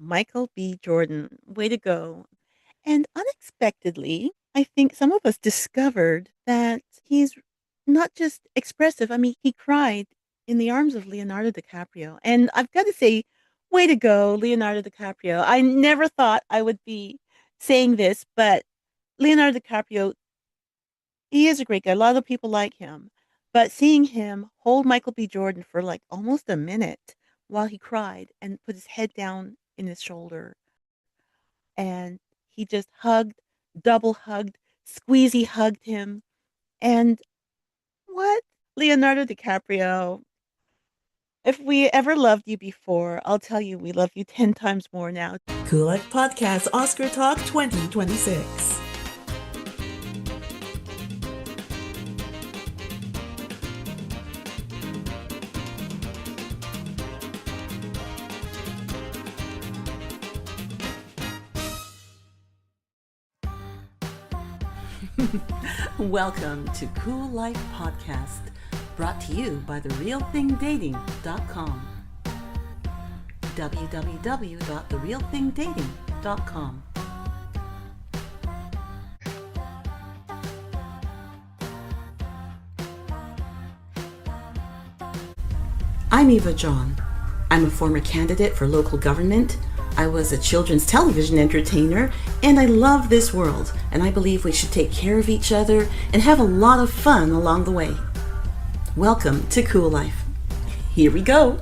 Michael B. Jordan. Way to go. And unexpectedly, I think some of us discovered that he's not just expressive. I mean, he cried in the arms of Leonardo DiCaprio. And I've got to say, way to go, Leonardo DiCaprio. I never thought I would be saying this, but Leonardo DiCaprio, he is a great guy. A lot of people like him. But seeing him hold Michael B. Jordan for like almost a minute while he cried and put his head down in his shoulder, and he just hugged, double hugged, squeezy hugged him. And what? Leonardo DiCaprio, if we ever loved you before, I'll tell you we love you 10 times more now. CooLife Podcast Oscar Talk 2026. Welcome to CooLife Podcast, brought to you by therealthingdating.com. www.therealthingdating.com. I'm Eva John. I'm a former candidate for local government. I was a children's television entertainer, and I love this world, and I believe we should take care of each other and have a lot of fun along the way. Welcome to CooLife. Here we go.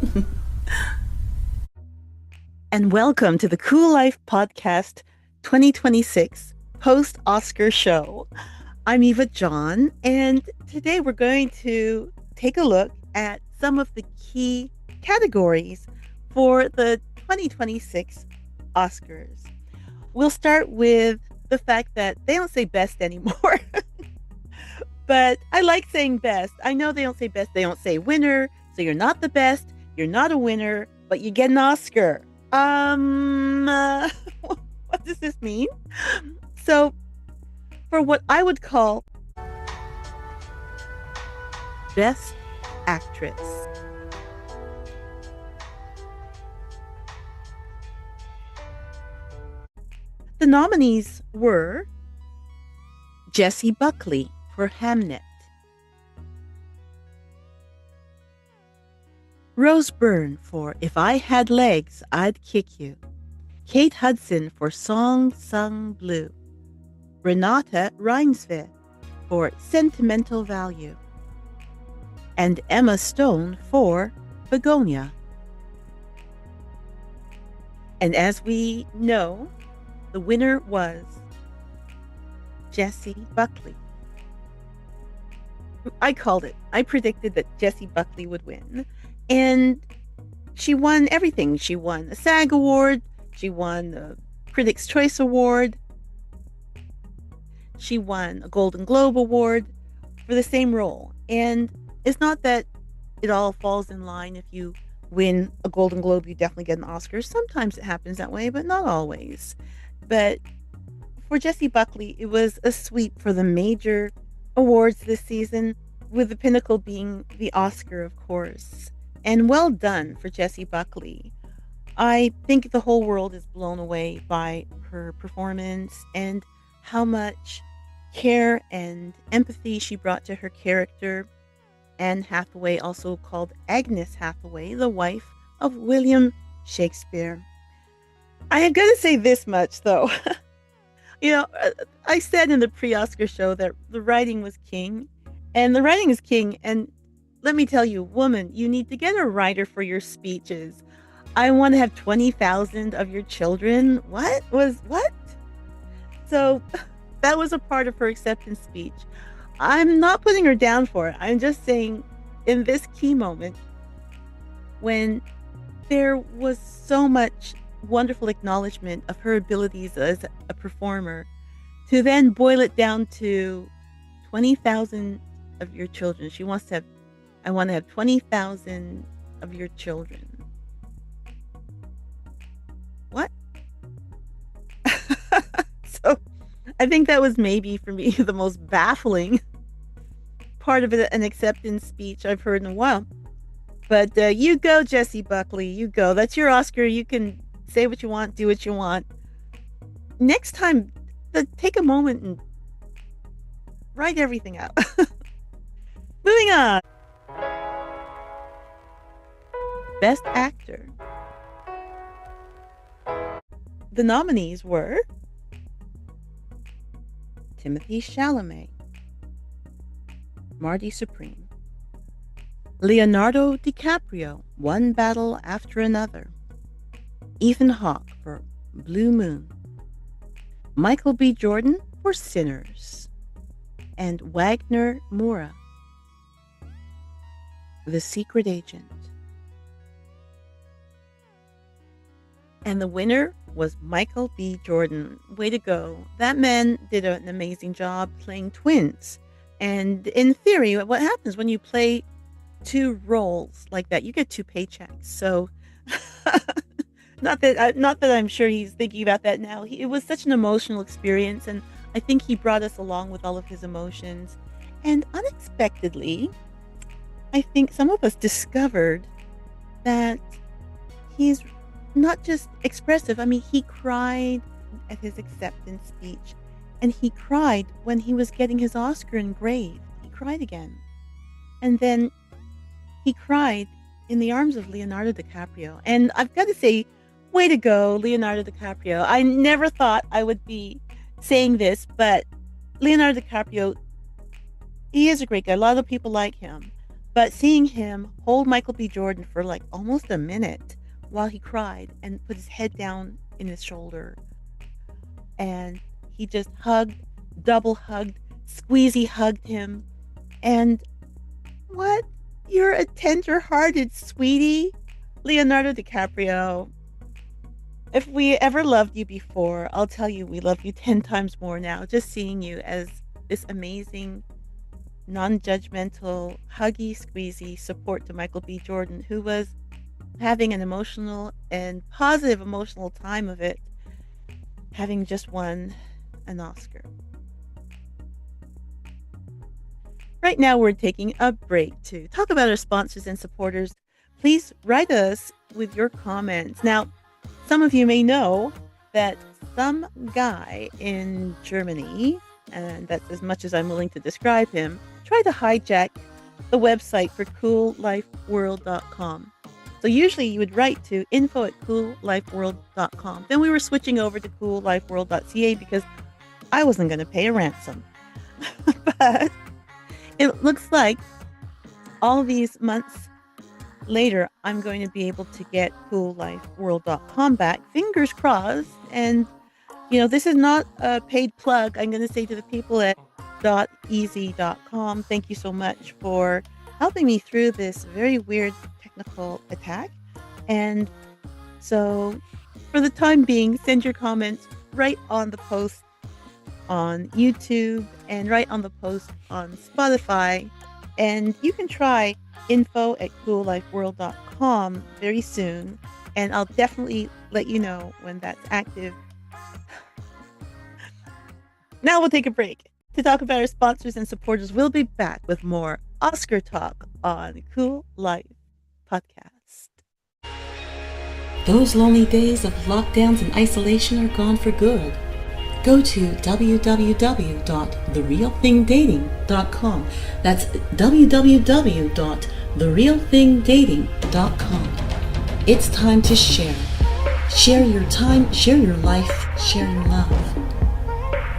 And welcome to the CooLife Podcast 2026 post-Oscar show. I'm Eva John, and today we're going to take a look at some of the key categories for the 2026 Oscars. We'll start with the fact that they don't say best anymore. But I like saying best. I know they don't say best, they don't say winner. So you're not the best, you're not a winner, but you get an Oscar. What does this mean? So for what I would call Best Actress, the nominees were Jessie Buckley for Hamnet, Rose Byrne for If I Had Legs, I'd Kick You, Kate Hudson for Song Sung Blue, Renata Reinsve for Sentimental Value, and Emma Stone for Begonia. And as we know, the winner was Jessie Buckley. I called it. I predicted that Jessie Buckley would win. And she won everything. She won a SAG award. She won the Critics' Choice Award. She won a Golden Globe Award for the same role. And it's not that it all falls in line. If you win a Golden Globe, you definitely get an Oscar. Sometimes it happens that way, but not always. But for Jessie Buckley, it was a sweep for the major awards this season, with the pinnacle being the Oscar, of course. And well done for Jessie Buckley. I think the whole world is blown away by her performance and how much care and empathy she brought to her character. Anne Hathaway, also called Agnes Hathaway, the wife of William Shakespeare. I have got to say this much, though. I said in the pre-Oscar show that the writing was king, and the writing is king. And let me tell you, woman, you need to get a writer for your speeches. I want to have 20,000 of your children. What? So that was a part of her acceptance speech. I'm not putting her down for it. I'm just saying, in this key moment, when there was so much wonderful acknowledgement of her abilities as a performer, to then boil it down to 20,000 of your children. She wants to have, I want to have 20,000 of your children. What? So I think that was maybe for me the most baffling part of an acceptance speech I've heard in a while. But you go, Jessie Buckley, you go. That's your Oscar. You can say what you want, do what you want. Next time, take a moment and write everything out. Moving on. Best Actor. The nominees were Timothy Chalamet, Marty Supreme, Leonardo DiCaprio, One Battle After Another, Ethan Hawke for Blue Moon, Michael B. Jordan for Sinners, and Wagner Moura, The Secret Agent. And the winner was Michael B. Jordan. Way to go. That man did an amazing job playing twins. And in theory, what happens when you play two roles like that? You get two paychecks. So not that I'm sure he's thinking about that now. It was such an emotional experience, and I think he brought us along with all of his emotions. And unexpectedly, I think some of us discovered that he's not just expressive. I mean, he cried at his acceptance speech, and he cried when he was getting his Oscar engraved. He cried again. And then he cried in the arms of Leonardo DiCaprio. And I've got to say, way to go, Leonardo DiCaprio. I never thought I would be saying this, but Leonardo DiCaprio, he is a great guy. A lot of people like him. But seeing him hold Michael B. Jordan for like almost a minute while he cried and put his head down in his shoulder, and he just double hugged, squeezy hugged him. And what? You're a tender-hearted sweetie, Leonardo DiCaprio. If we ever loved you before, I'll tell you we love you 10 times more now. Just seeing you as this amazing, non-judgmental, huggy, squeezy support to Michael B. Jordan, who was having an emotional and positive emotional time of it, having just won an Oscar. Right now, we're taking a break to talk about our sponsors and supporters. Please write us with your comments. Now, some of you may know that some guy in Germany, and that's as much as I'm willing to describe him, tried to hijack the website for CooLifeWorld.com. So usually you would write to info@CooLifeWorld.com. Then we were switching over to CooLifeWorld.ca because I wasn't going to pay a ransom. But it looks like all these months later, I'm going to be able to get CooLifeWorld.com back. Fingers crossed. And, this is not a paid plug. I'm going to say to the people at .easy.com, thank you so much for helping me through this very weird technical attack. And so for the time being, send your comments right on the post on YouTube and right on the post on Spotify. And you can try info@CooLifeWorld.com very soon, and I'll definitely let you know when that's active. Now we'll take a break to talk about our sponsors and supporters. We'll be back with more Oscar talk on Cool Life Podcast. Those lonely days of lockdowns and isolation are gone for good. Go to www.therealthingdating.com. That's www.therealthingdating.com. It's time to share. Share your time, share your life, share your love.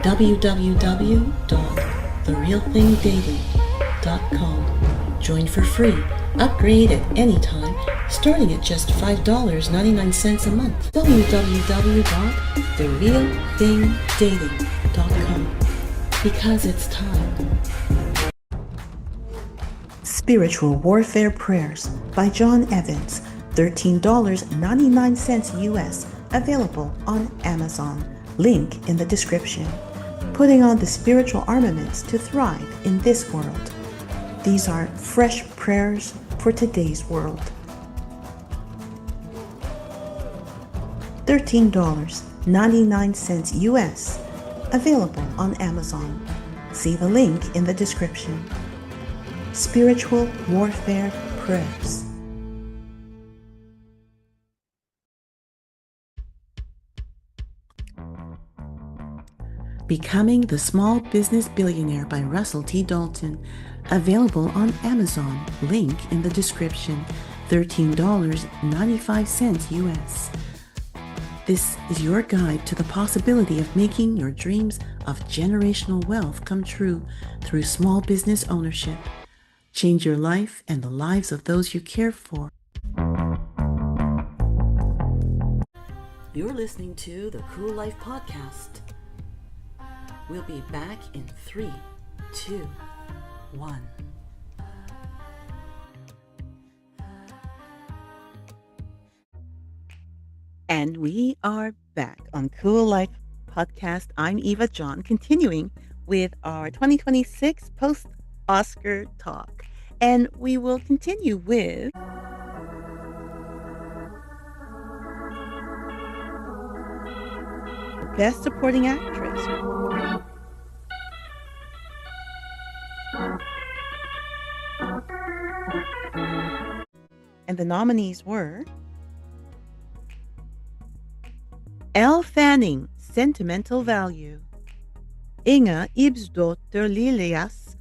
www.therealthingdating.com. Join for free. Upgrade at any time, starting at just $5.99 a month. www.therealthingdating.com. Because it's time. Spiritual Warfare Prayers by John Evans. $13.99 US. Available on Amazon. Link in the description. Putting on the spiritual armaments to thrive in this world. These are fresh prayers for today's world. $13.99 US. Available on Amazon. See the link in the description. Spiritual Warfare Prayers. Becoming the Small Business Billionaire by Russell T. Dalton. Available on Amazon. Link in the description. $13.95 US. This is your guide to the possibility of making your dreams of generational wealth come true through small business ownership. Change your life and the lives of those you care for. You're listening to the CooLife Podcast. We'll be back in 3, 2, 1. And we are back on CooLife Podcast. I'm Eva John, continuing with our 2026 post-Oscar talk. And we will continue with Best Supporting Actress. And the nominees were Elle Fanning, Sentimental Value. Inga Ibsdotter Lilias,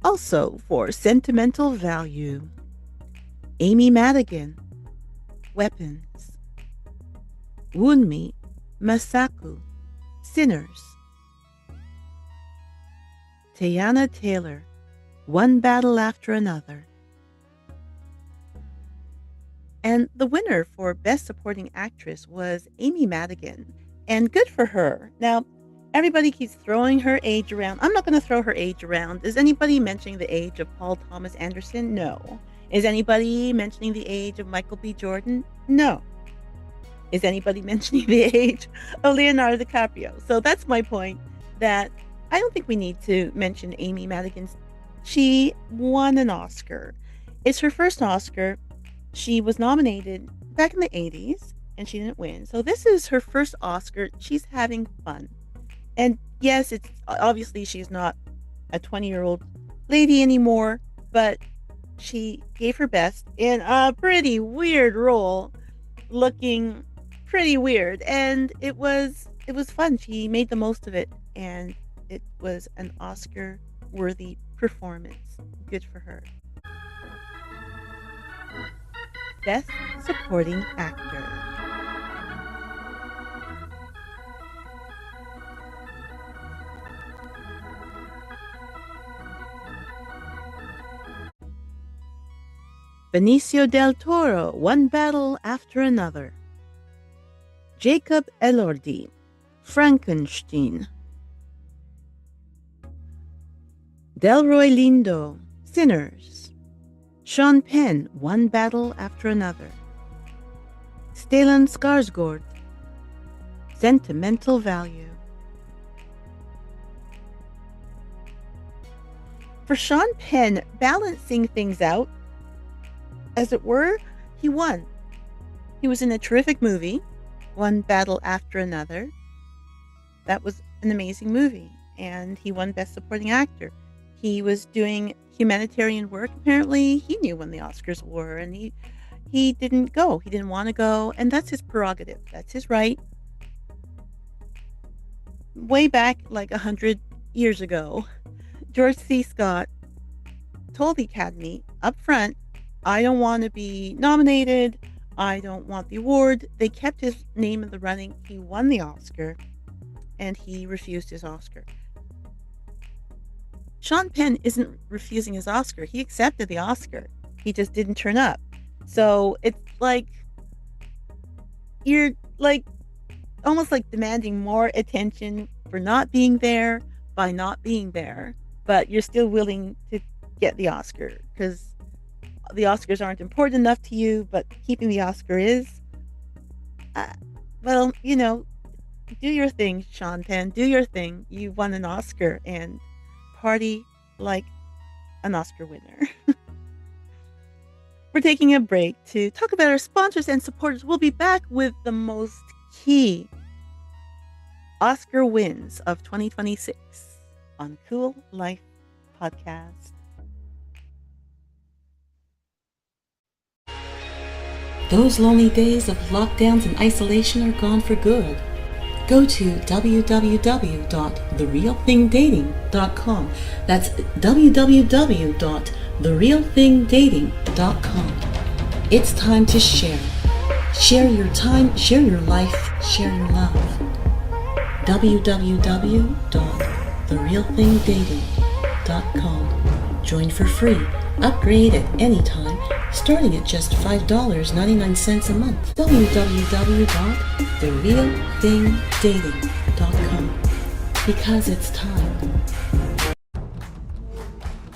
also for Sentimental Value. Amy Madigan, Weapons. Wunmi Masaku, Sinners. Teyana Taylor, One Battle After Another. And the winner for Best Supporting Actress was Amy Madigan, and good for her. Now, everybody keeps throwing her age around. I'm not going to throw her age around. Is anybody mentioning the age of Paul Thomas Anderson? No. Is anybody mentioning the age of Michael B. Jordan? No. Is anybody mentioning the age of Leonardo DiCaprio? So that's my point, that I don't think we need to mention Amy Madigan. She won an Oscar. It's her first Oscar. She was nominated back in the 80s, and she didn't win. So this is her first Oscar. She's having fun. And yes, it's obviously she's not a 20-year-old lady anymore, but she gave her best in a pretty weird role, looking pretty weird. And it was fun. She made the most of it, and it was an Oscar-worthy performance. Good for her. Best Supporting Actor. Benicio del Toro, One Battle After Another. Jacob Elordi, Frankenstein. Delroy Lindo, Sinners. Sean Penn, One Battle After Another. Stellan Skarsgård, Sentimental Value. For Sean Penn, balancing things out, as it were, he won. He was in a terrific movie, One Battle After Another. That was an amazing movie, and he won Best Supporting Actor. He was doing humanitarian work. Apparently, he knew when the Oscars were, and he didn't go. He didn't want to go, and that's his prerogative. That's his right. Way back, like 100 years ago, George C. Scott told the Academy up front, I don't want to be nominated. I don't want the award. They kept his name in the running. He won the Oscar, and he refused his Oscar. Sean Penn isn't refusing his Oscar. He accepted the Oscar. He just didn't turn up. So it's like you're like almost like demanding more attention for not being there by not being there, but you're still willing to get the Oscar because the Oscars aren't important enough to you, but keeping the Oscar is. Well, you know, do your thing, Sean Penn. Do your thing. You won an Oscar, and party like an Oscar winner. We're taking a break to talk about our sponsors and supporters. We'll be back with the most key Oscar wins of 2026 on CooLife Podcast. Those lonely days of lockdowns and isolation are gone for good. go to www.therealthingdating.com. That's www.therealthingdating.com. It's time to share. Share your time, share your life, share your love. www.therealthingdating.com. Join for free. Upgrade at any time, starting at just $5.99 a month. www.therealthingdating.com. Because it's time.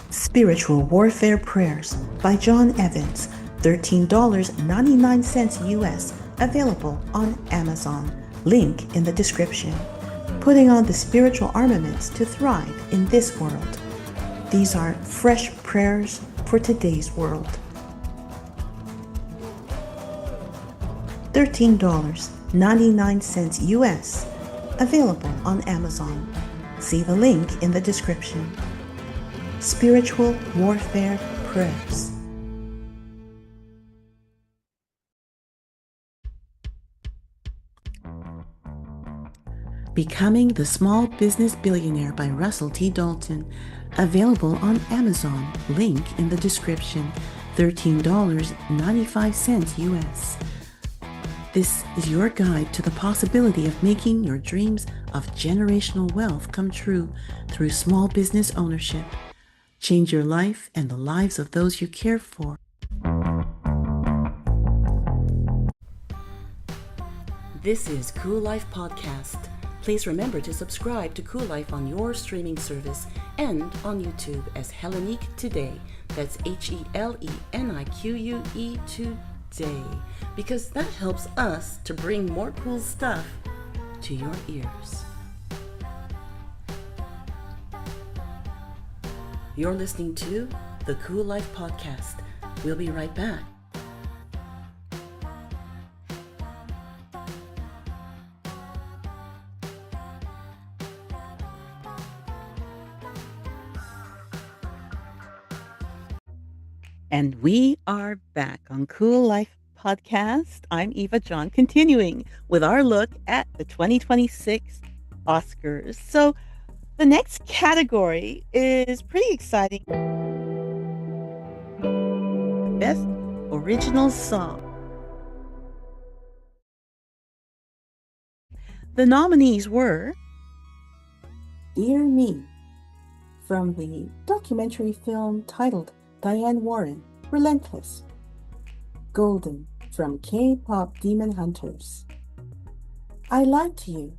Spiritual Warfare Prayers by John Evans. $13.99 US. Available on Amazon. Link in the description. Putting on the spiritual armaments to thrive in this world. These are fresh prayers for today's world. $13.99 US. Available on Amazon. See the link in the description. Spiritual Warfare Prayers. Becoming the Small Business Billionaire by Russell T. Dalton. Available on Amazon. Link in the description. $13.95 US. This is your guide to the possibility of making your dreams of generational wealth come true through small business ownership. Change your life and the lives of those you care for. This is CooLife Podcast. Please remember to subscribe to CooLife on your streaming service and on YouTube as Hellenique Today. That's HELENIQUE Today. Because that helps us to bring more cool stuff to your ears. You're listening to the CooLife Podcast. We'll be right back. And we are back on CooLife Podcast. I'm Eva John, continuing with our look at the 2026 Oscars. So the next category is pretty exciting. Best Original Song. The nominees were Dear Me, from the documentary film titled Diane Warren, Relentless. Golden, from K-pop Demon Hunters. I Lied to You,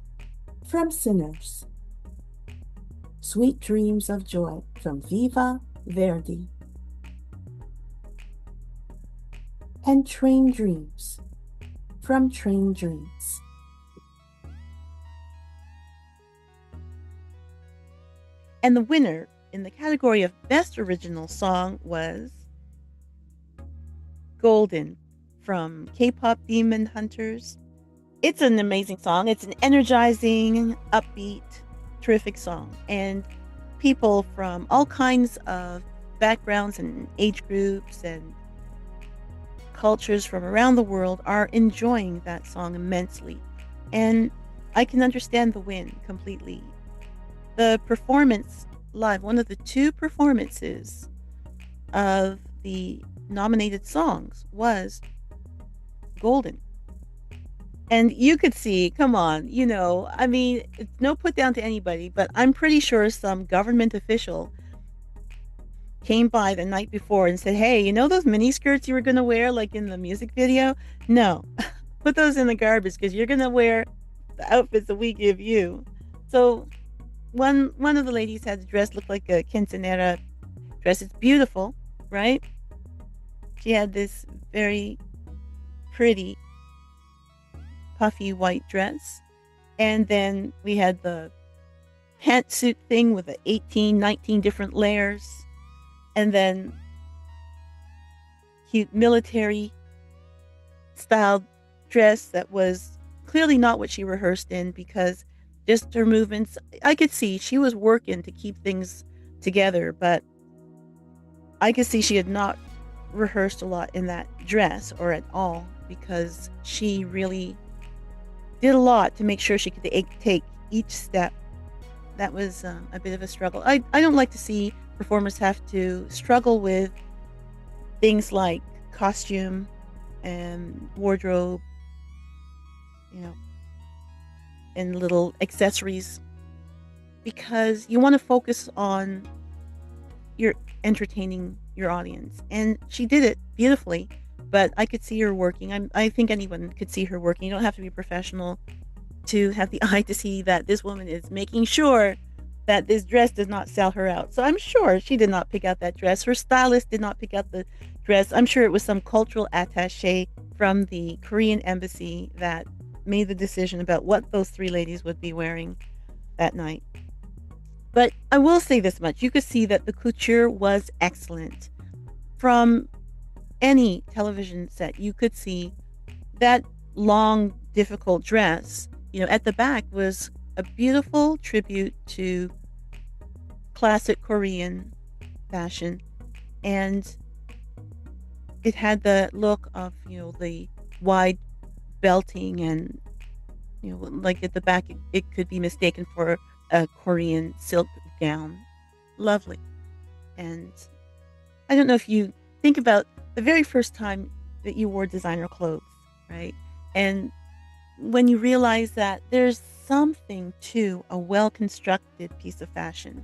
from Sinners. Sweet Dreams of Joy, from Viva Verdi. And Train Dreams, from Train Dreams. And the winner in the category of Best Original Song was Golden from K-pop Demon Hunters. It's an amazing song. It's an energizing, upbeat, terrific song. And people from all kinds of backgrounds and age groups and cultures from around the world are enjoying that song immensely. And I can understand the win completely. The performance live, one of the two performances of the nominated songs was Golden. And you could see, come on, I mean, it's no put down to anybody, but I'm pretty sure some government official came by the night before and said, hey, those mini skirts you were going to wear like in the music video? No, put those in the garbage because you're going to wear the outfits that we give you. So one of the ladies had a dress look like a quinceanera dress. It's beautiful, right? She had this very pretty puffy white dress. And then we had the pantsuit thing with the 19 different layers. And then cute military style dress that was clearly not what she rehearsed in, because just her movements, I could see she was working to keep things together, but I could see she had not rehearsed a lot in that dress or at all, because she really did a lot to make sure she could take each step. That was a bit of a struggle. I don't like to see performers have to struggle with things like costume and wardrobe, you know, and little accessories, because you want to focus on your entertaining your audience. And she did it beautifully, but I could see her working. I think anyone could see her working. You don't have to be a professional to have the eye to see that this woman is making sure that this dress does not sell her out. So I'm sure she did not pick out that dress. Her stylist did not pick out the dress. I'm sure it was some cultural attaché from the Korean embassy that made the decision about what those three ladies would be wearing that night. But I will say this much. You could see that the couture was excellent. From any television set, you could see that long, difficult dress, at the back was a beautiful tribute to classic Korean fashion. And it had the look of, the wide belting and, like at the back, it could be mistaken for a Korean silk gown. Lovely. And I don't know if you think about the very first time that you wore designer clothes, right? And when you realize that there's something to a well-constructed piece of fashion,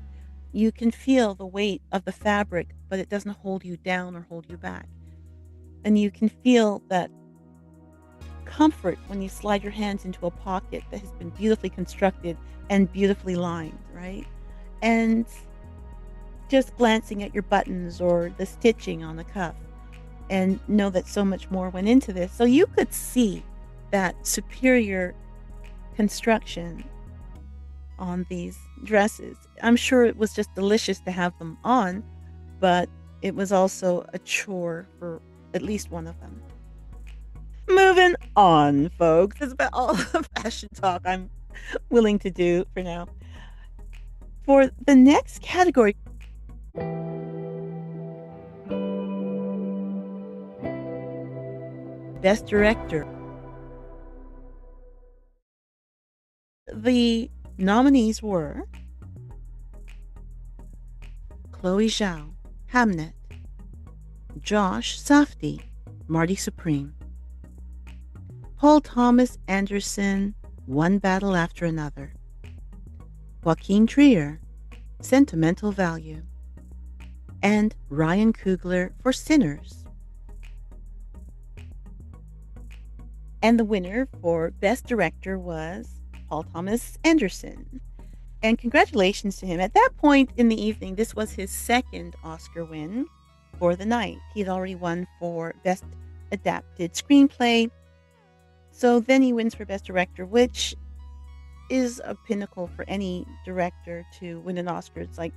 you can feel the weight of the fabric, but it doesn't hold you down or hold you back. And you can feel that comfort when you slide your hands into a pocket that has been beautifully constructed and beautifully lined, right? And just glancing at your buttons or the stitching on the cuff and know that so much more went into this. So you could see that superior construction on these dresses. I'm sure it was just delicious to have them on, but it was also a chore for at least one of them. Moving on, folks. That's about all the fashion talk I'm willing to do for now. For the next category, Best Director. The nominees were Chloe Zhao, Hamnet; Josh Safdie, Marty Supreme; Paul Thomas Anderson, One Battle After Another; Joaquin Trier, Sentimental Value; and Ryan Coogler for Sinners. And the winner for Best Director was Paul Thomas Anderson. And congratulations to him. At that point in the evening, this was his second Oscar win for the night. He'd already won for Best Adapted Screenplay. So then he wins for Best Director, which is a pinnacle for any director to win an Oscar. It's like,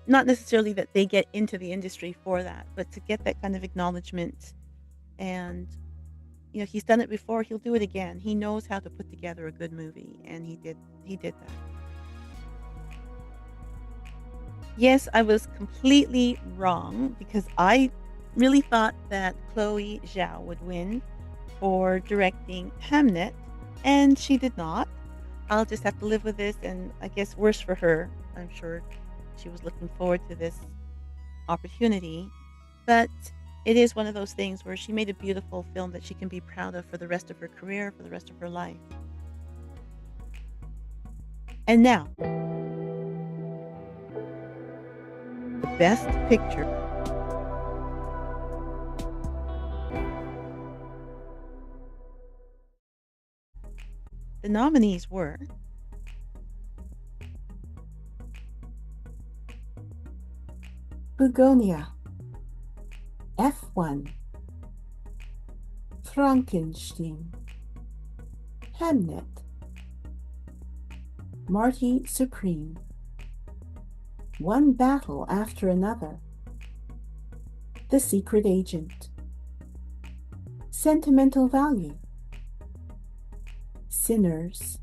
not necessarily that they get into the industry for that, but to get that kind of acknowledgement. And he's done it before, he'll do it again. He knows how to put together a good movie, and he did that. Yes, I was completely wrong because I really thought that Chloe Zhao would win for directing Hamnet, and she did not. I'll just have to live with this, and I guess worse for her. I'm sure she was looking forward to this opportunity, but it is one of those things where she made a beautiful film that she can be proud of for the rest of her career, for the rest of her life. And now, the Best Picture. The nominees were Begonia, F1, Frankenstein, Hamnet, Marty Supreme, One Battle After Another, The Secret Agent, Sentimental Value, Sinners,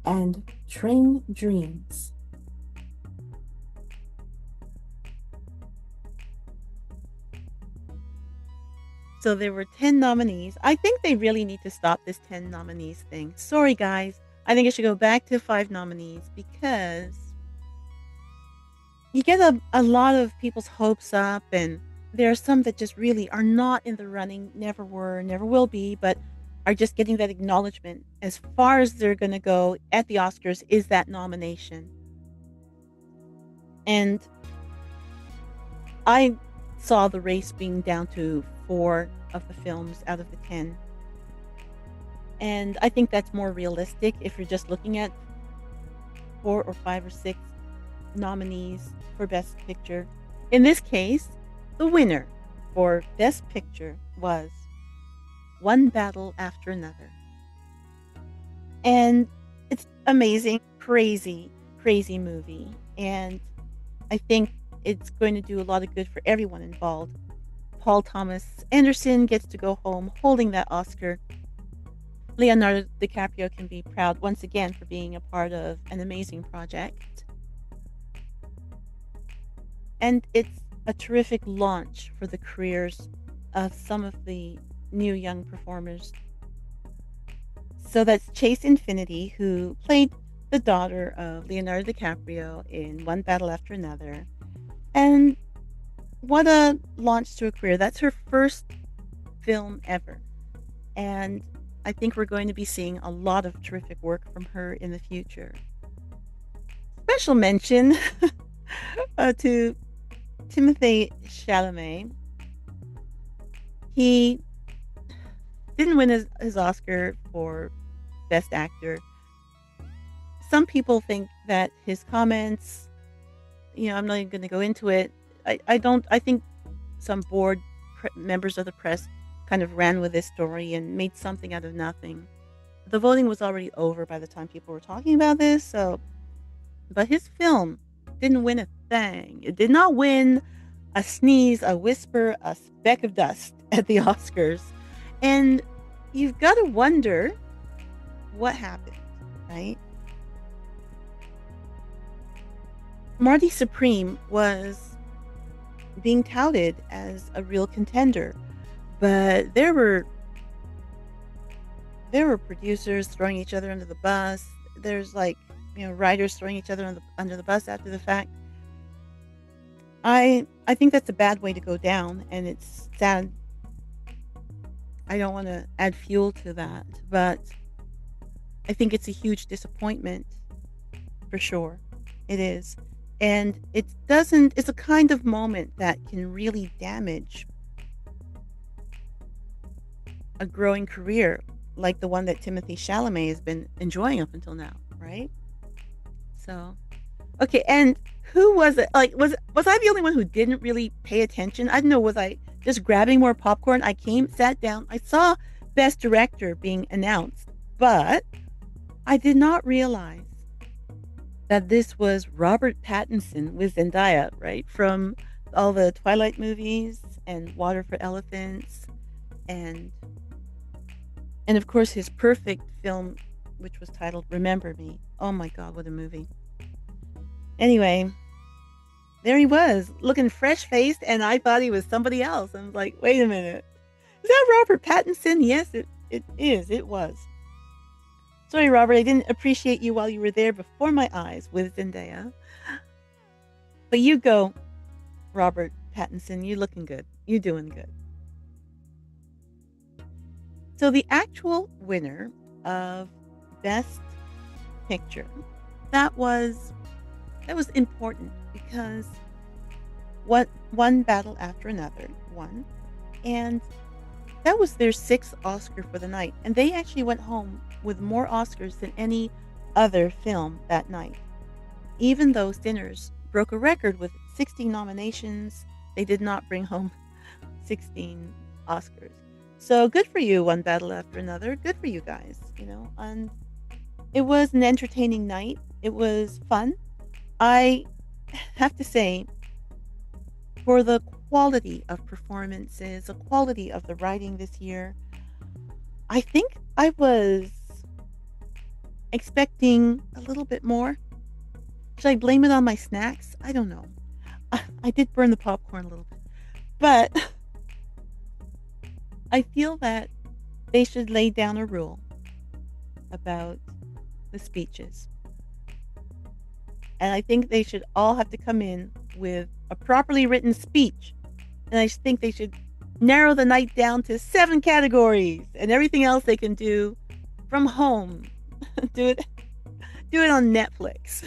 and Train Dreams. So there were 10 nominees. I think they really need to stop this 10 nominees thing. Sorry, guys. I think it should go back to 5 nominees because you get a lot of people's hopes up, and there are some that just really are not in the running, never were, never will be, but are just getting that acknowledgement. As far as they're going to go at the Oscars is that nomination. And I saw the race being down to 4 of the films out of the 10. And I think that's more realistic if you're just looking at 4 or 5 or 6 nominees for Best Picture. In this case, the winner for Best Picture was One Battle After Another. And it's amazing, crazy, crazy movie. And I think it's going to do a lot of good for everyone involved. Paul Thomas Anderson gets to go home holding that Oscar. Leonardo DiCaprio can be proud once again for being a part of an amazing project. And it's a terrific launch for the careers of some of the new young performers. So that's Chase Infinity, who played the daughter of Leonardo DiCaprio in One Battle After Another. And what a launch to a career. That's her first film ever. And I think we're going to be seeing a lot of terrific work from her in the future. Special mention to Timothée Chalamet. He didn't win his Oscar for Best Actor. Some people think that his comments, I'm not even going to go into it. I think some board members of the press kind of ran with this story and made something out of nothing. The voting was already over by the time people were talking about this, but his film didn't win a thing. It did not win a sneeze, a whisper, a speck of dust at the Oscars. And you've got to wonder what happened, right? Marty Supreme was being touted as a real contender, but there were producers throwing each other under the bus. There's writers throwing each other under the bus after the fact. I think that's a bad way to go down, and it's sad. I don't want to add fuel to that, but I think it's a huge disappointment for sure. It is. And it's a kind of moment that can really damage a growing career like the one that Timothée Chalamet has been enjoying up until now, right? So, okay, and who was it? Was I the only one who didn't really pay attention? I don't know, was I just grabbing more popcorn? I sat down, I saw Best Director being announced, but I did not realize that this was Robert Pattinson with Zendaya, right? From all the Twilight movies and Water for Elephants and of course his perfect film, which was titled Remember Me. Oh my God, what a movie. Anyway, there he was, looking fresh-faced, and I thought he was somebody else. I was like, wait a minute. Is that Robert Pattinson? Yes, it is. It was. Sorry, Robert, I didn't appreciate you while you were there before my eyes with Zendaya. But you go, Robert Pattinson. You looking good. You doing good. So the actual winner of Best Picture, that was important because One Battle After Another won, and that was their 6th Oscar for the night, and they actually went home with more Oscars than any other film that night. Even though Sinners broke a record with 16 nominations, they did not bring home 16 Oscars. So good for you, One Battle After Another. Good for you guys, and it was an entertaining night. It was fun. I have to say, for the quality of performances, the quality of the writing this year, I think I was expecting a little bit more. Should I blame it on my snacks? I don't know. I did burn the popcorn a little bit. But I feel that they should lay down a rule about the speeches. And I think they should all have to come in with a properly written speech. And I think they should narrow the night down to 7 categories, and everything else they can do from home. do it do it on Netflix.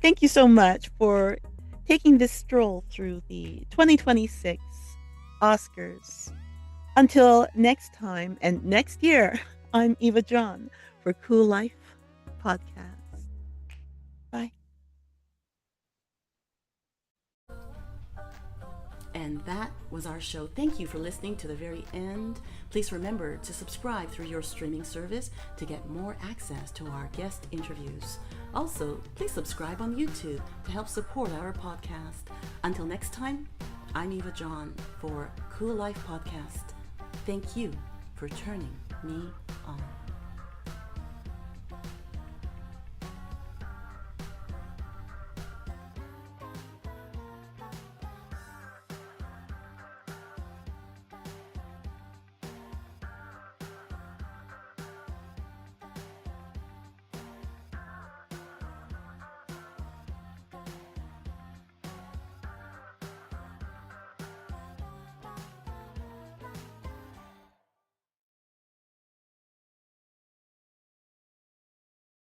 Thank you so much for taking this stroll through the 2026 Oscars. Until next time and next year, I'm Eva John for CooLife Podcast. Bye. And that was our show. Thank you for listening to the very end. Please remember to subscribe through your streaming service to get more access to our guest interviews. Also, please subscribe on YouTube to help support our podcast. Until next time, I'm Eva John for CooLife Podcast. Thank you for turning me on.